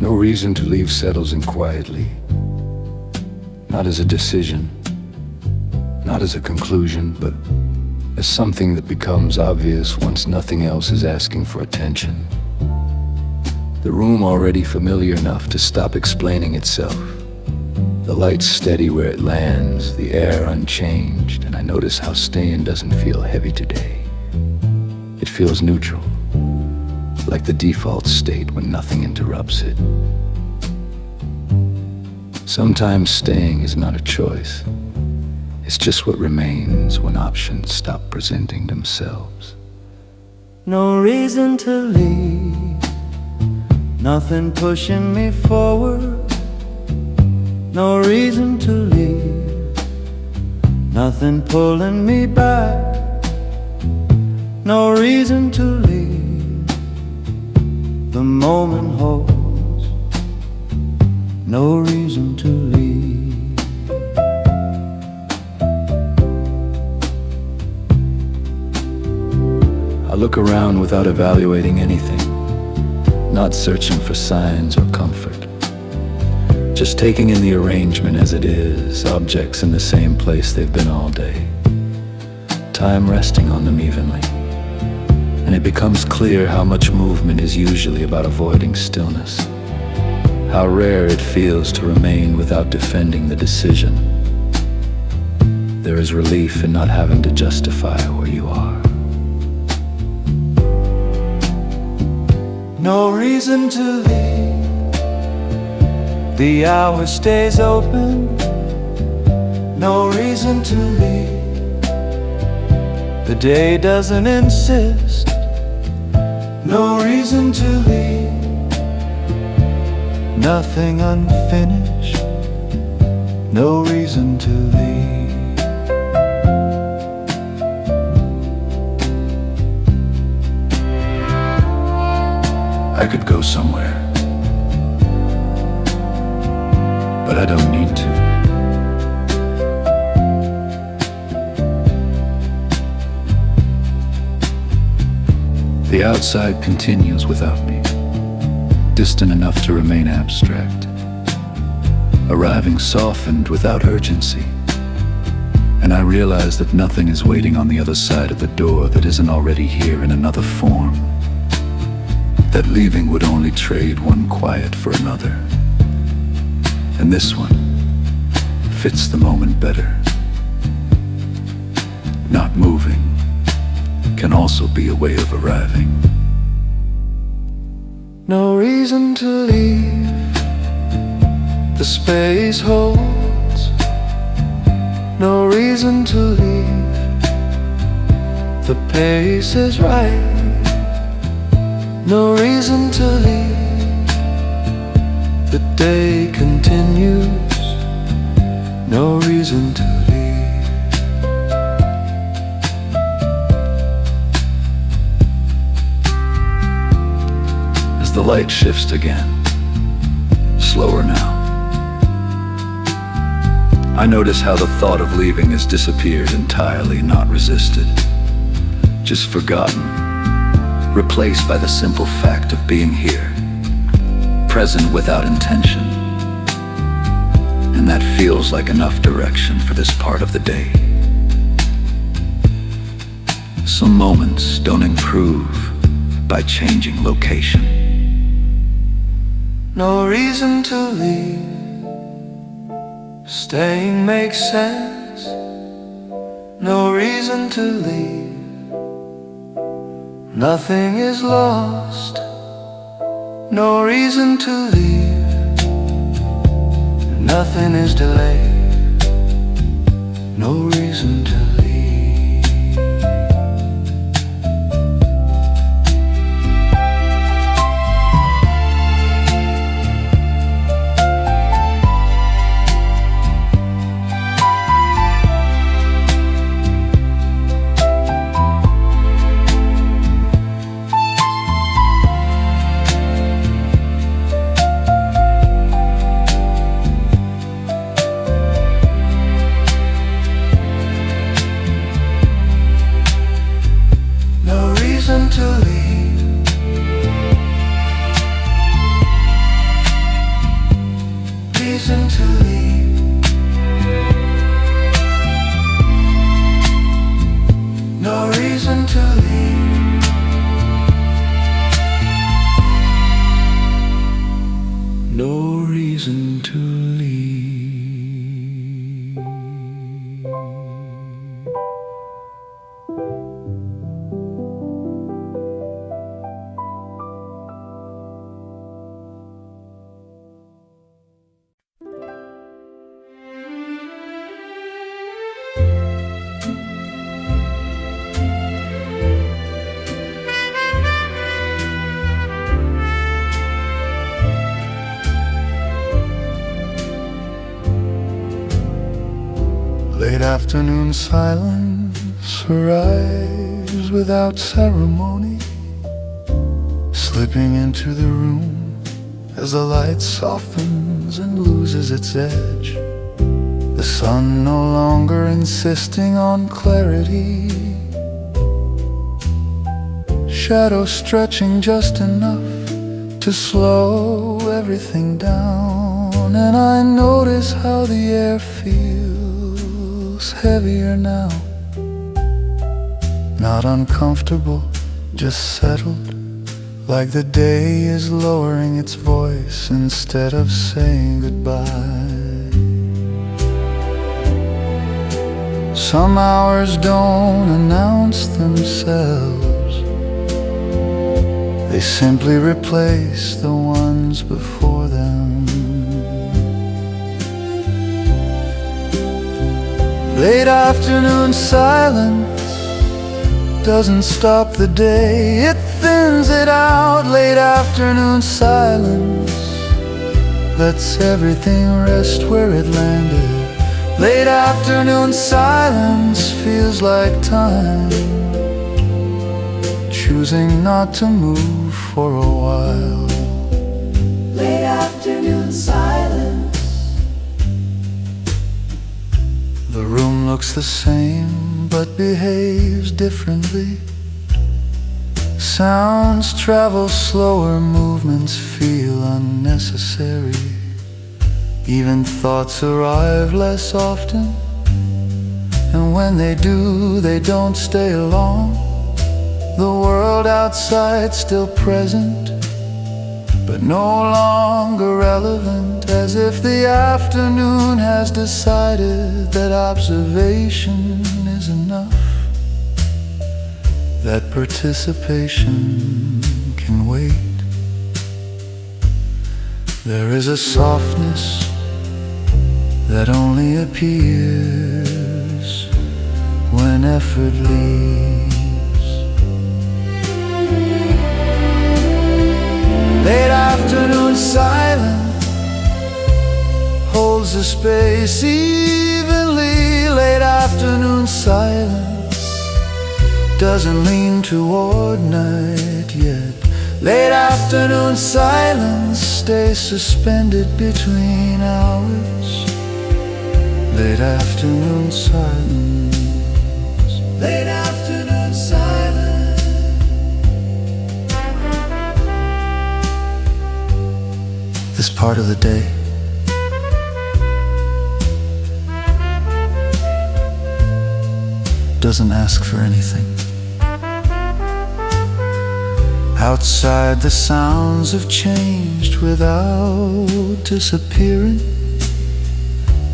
No reason to leave settles in quietly. Not as a decision, not as a conclusion, but as something that becomes obvious once nothing else is asking for attention. The room already familiar enough to stop explaining itself. The light steady where it lands, the air unchanged, and I notice how staying doesn't feel heavy today. It feels neutral, like the default state when nothing interrupts it. Sometimes staying is not a choice. It's just what remains when options stop presenting themselves. No reason to leave, nothing pushing me forward. no reason to leave, nothing pulling me back, no reason to leave. The moment holds no reason to leave. I look around without evaluating anything, not searching for signs or comfort. Just taking in the arrangement as it is, objects in the same place they've been all day. Time resting on them evenly. And it becomes clear how much movement is usually about avoiding stillness. How rare it feels to remain without defending the decision. There is relief in not having to justify where you are. No reason to leave, the hour stays open. No reason to leave, the day doesn't insist. No reason to leave, nothing unfinished. No reason to leave. I could go somewhere, but I don't need to. The outside continues without me, distant enough to remain abstract, arriving softened without urgency. And I realize that nothing is waiting on the other side of the door that isn't already here in another form. That leaving would only trade one quiet for another. And this one fits the moment better. Not moving can also be a way of arriving. No reason to leave, the space holds. No reason to leave, the pace is right. No reason to leave, the day continues. No reason to leave. As the light shifts again, slower now, I notice how the thought of leaving has disappeared entirely, not resisted, just forgotten. Replaced by the simple fact of being here, present without intention. And that feels like enough direction for this part of the day. Some moments don't improve by changing location. No reason to leave, staying makes sense. No reason to leave, nothing is lost. No reason to leave, nothing is delayed. No reason to leave. To leave, reason to leave, no reason to leave, no reason to leave. Late afternoon silence arrives without ceremony, slipping into the room as the light softens and loses its edge. The sun no longer insisting on clarity, shadow stretching just enough to slow everything down. And I notice how the air feels heavier now, not uncomfortable, just settled, like the day is lowering its voice instead of saying goodbye. Some hours don't announce themselves, they simply replace the ones before them. Late afternoon silence doesn't stop the day, it thins it out. Late afternoon silence lets everything rest where it landed. Late afternoon silence feels like time, choosing not to move for a while. Late afternoon silence. The room looks the same but behaves differently. Sounds travel slower, movements feel unnecessary. Even thoughts arrive less often, and when they do, they don't stay long. The world outside still present, but no longer relevant, as if the afternoon has decided that observation is enough, that participation can wait. There is a softness that only appears when effort leaves. Late afternoon silence holds the space evenly. Late afternoon silence doesn't lean toward night yet. Late afternoon silence stays suspended between hours. Late afternoon silence. Late afternoon silence. This part of the day doesn't ask for anything. Outside the sounds have changed without disappearing.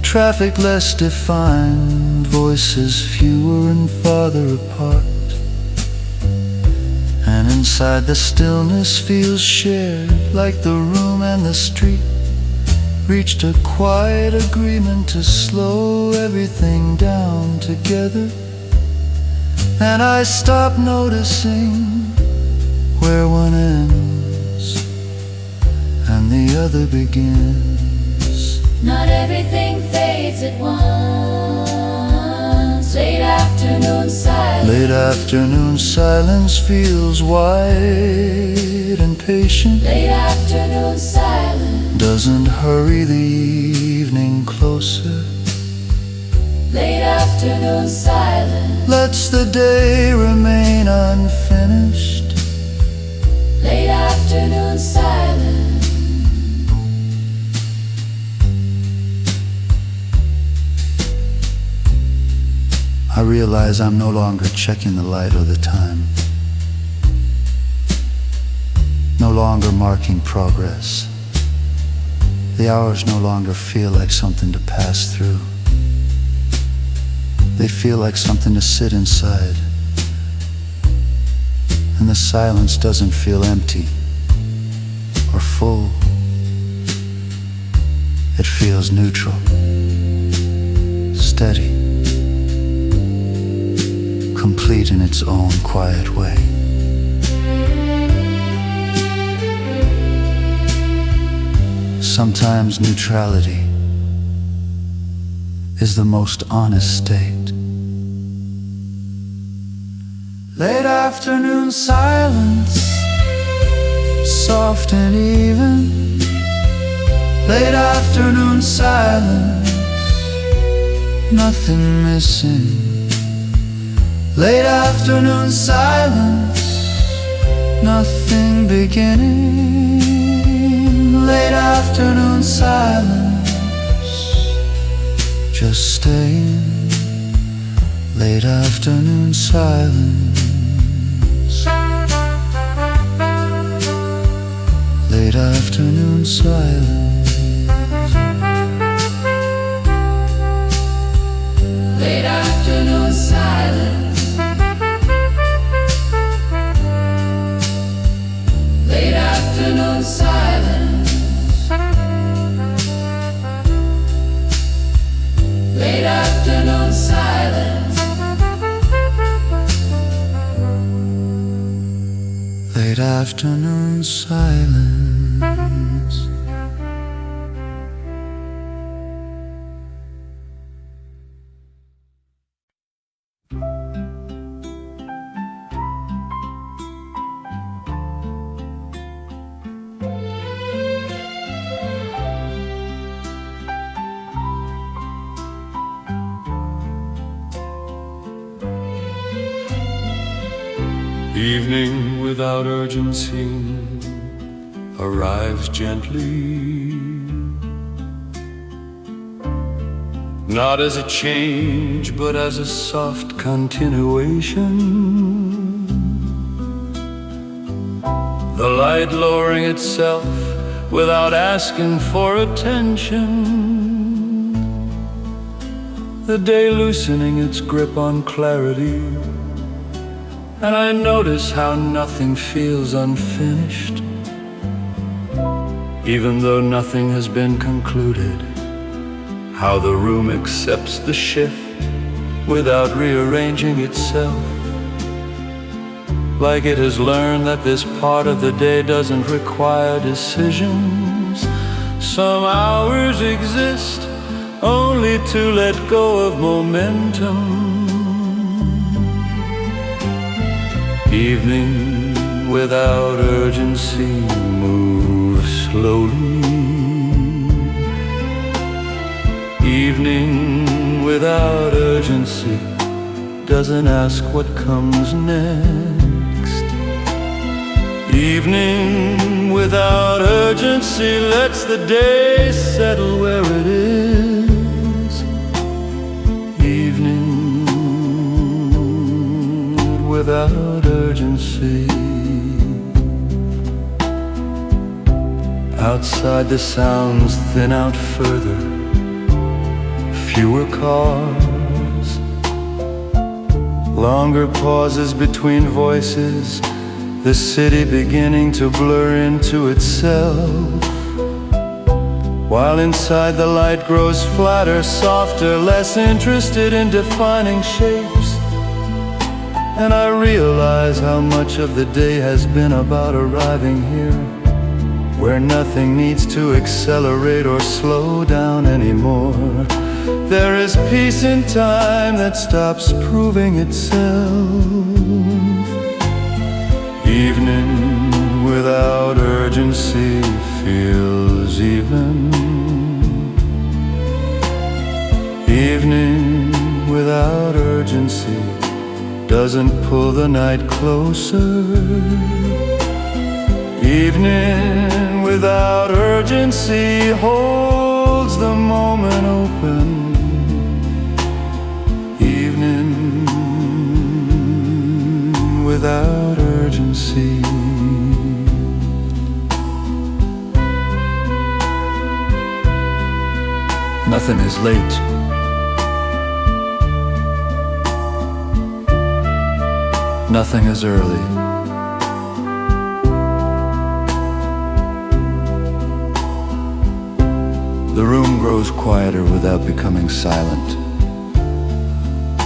Traffic less defined, voices fewer and farther apart. And inside the stillness feels shared, like the room and the street reached a quiet agreement to slow everything down together. And I stop noticing where one ends and the other begins. Not everything fades at once. Late afternoon silence. Late afternoon silence feels wide and patient. Late afternoon silence. Doesn't hurry the evening closer. Late afternoon silence. Lets the day remain unfinished. Late afternoon silence. I realize I'm no longer checking the light or the time, no longer marking progress. The hours no longer feel like something to pass through. They feel like something to sit inside. And the silence doesn't feel empty or full. It feels neutral, steady, complete in its own quiet way. Sometimes neutrality is the most honest state. Late afternoon silence, soft and even. Late afternoon silence, nothing missing. Late afternoon silence, nothing beginning. Late afternoon silence, just staying. Late afternoon silence, late afternoon silence, late afternoon silence, late afternoon silence, late afternoon silence, late afternoon silence. Evening without urgency arrives gently, not as a change, but as a soft continuation. The light lowering itself without asking for attention. The day loosening its grip on clarity. And I notice how nothing feels unfinished, even though nothing has been concluded. How the room accepts the shift without rearranging itself, like it has learned that this part of the day doesn't require decisions. Some hours exist only to let go of momentum. Evening without urgency moves slowly. Evening without urgency doesn't ask what comes next. Evening without urgency lets the day settle where it is. Evening without urgency. Outside the sounds thin out further, fewer cars, longer pauses between voices, the city beginning to blur into itself, while inside the light grows flatter, softer, less interested in defining shapes. And I realize how much of the day has been about arriving here, where nothing needs to accelerate or slow down anymore. There is peace in time that stops proving itself. Evening without urgency feels even. Evening without urgency doesn't pull the night closer. Evening without urgency holds the moment open. Evening without urgency. Nothing is late. Nothing is early. The room grows quieter without becoming silent.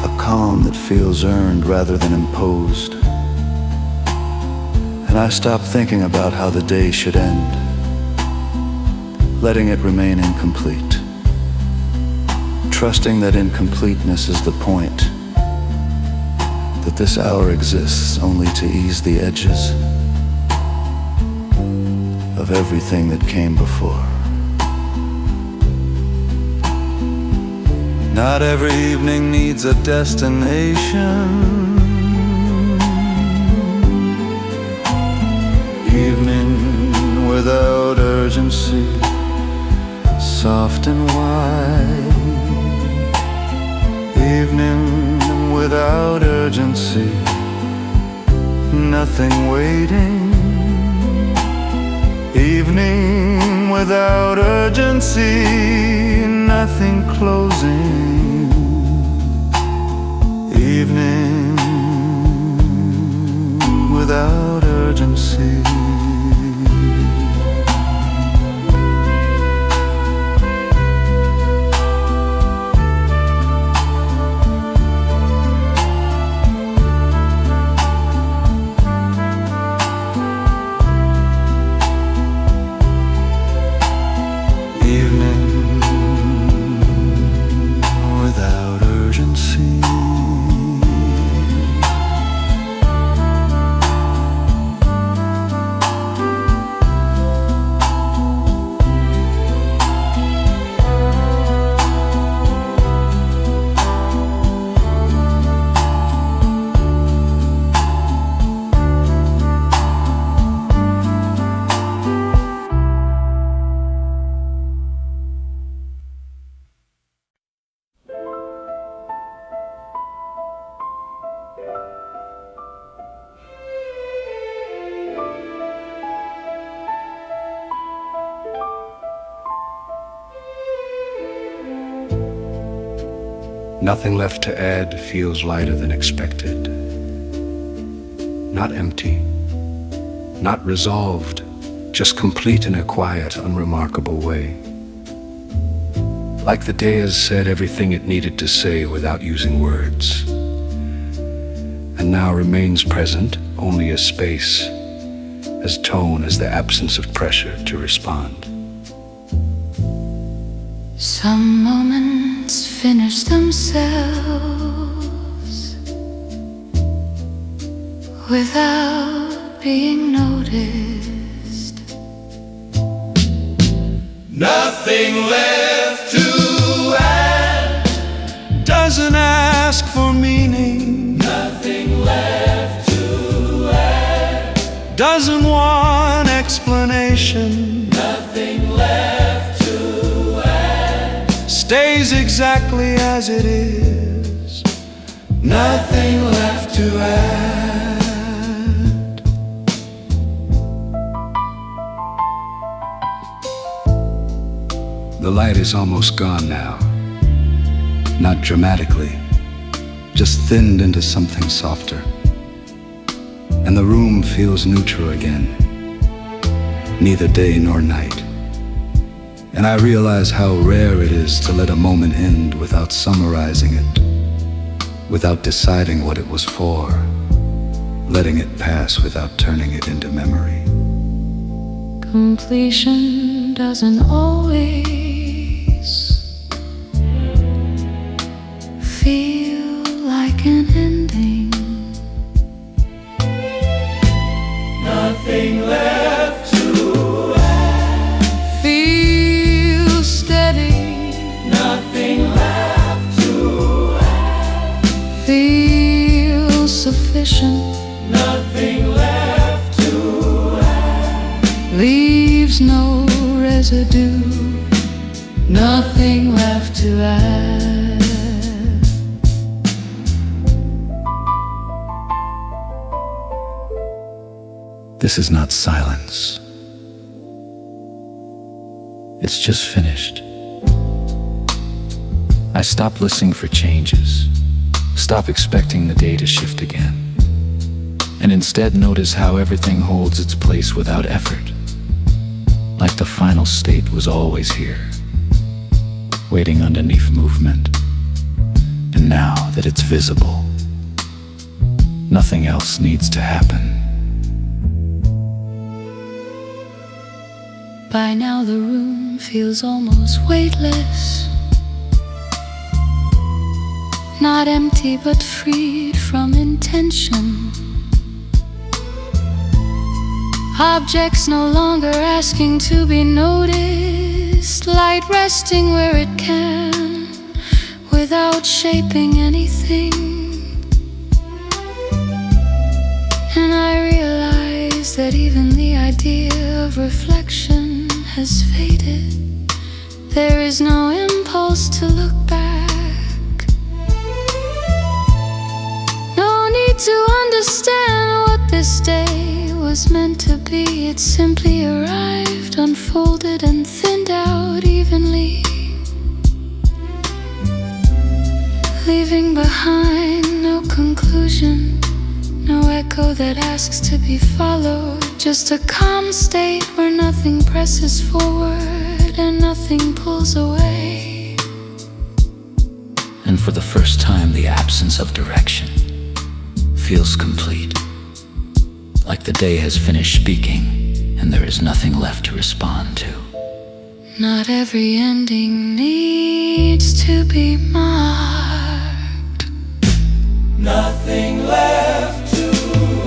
A calm that feels earned rather than imposed. And I stop thinking about how the day should end, letting it remain incomplete. trusting that incompleteness is the point, that this hour exists only to ease the edges of everything that came before. Not every evening needs a destination. Evening without urgency, soft and wide. Evening without urgency, nothing waiting. Evening without urgency, nothing closing. Evening without urgency. Nothing left to add feels lighter than expected. Not empty, not resolved, just complete in a quiet, unremarkable way. Like the day has said everything it needed to say without using words. And now remains present only as space, as tone, as the absence of pressure to respond. Some moments finish themselves without being noticed. Nothing left to add. Doesn't ask for meaning. Nothing left to add. Doesn't want explanation. Nothing left to add. Stays exactly as it is. Nothing left to add. The light is almost gone now. Not dramatically, just thinned into something softer. And the room feels neutral again, neither day nor night. And I realize how rare it is to let a moment end without summarizing it, without deciding what it was for, letting it pass without turning it into memory. Completion doesn't always feel like an ending. Nothing left to add. Feel steady. Nothing left to add. Feel sufficient. Nothing left to add. Leaves no residue. Nothing left to add. This is not silence. It's just finished. I stop listening for changes, stop expecting the day to shift again, and instead notice how everything holds its place without effort, like the final state was always here, waiting underneath movement. And now that it's visible, nothing else needs to happen. By now the room feels almost weightless. not empty but freed from intention. Objects no longer asking to be noticed, light resting where it can, without shaping anything. And I realize that even the idea of reflection has faded. There is no impulse to look back, no need to understand what this day was meant to be. It simply arrived, unfolded and thinned out evenly, leaving behind no conclusion, no echo that asks to be followed. Just a calm state where nothing presses forward and nothing pulls away. And for the first time, the absence of direction feels complete, like the day has finished speaking and there is nothing left to respond to. Not every ending needs to be marked. Nothing left to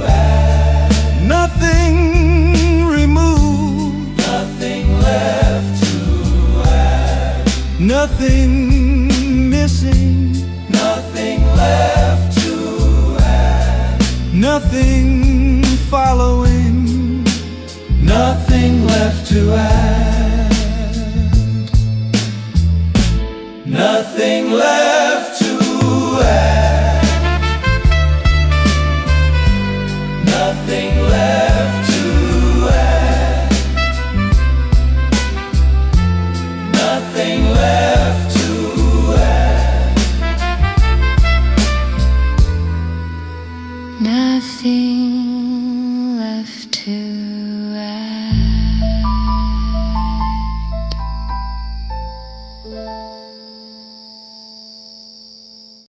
add, nothing removed, nothing left to add, nothing missing, nothing left to add, nothing following, nothing left to add, nothing left to add, nothing left to add, nothing left to add, Nothing left to add.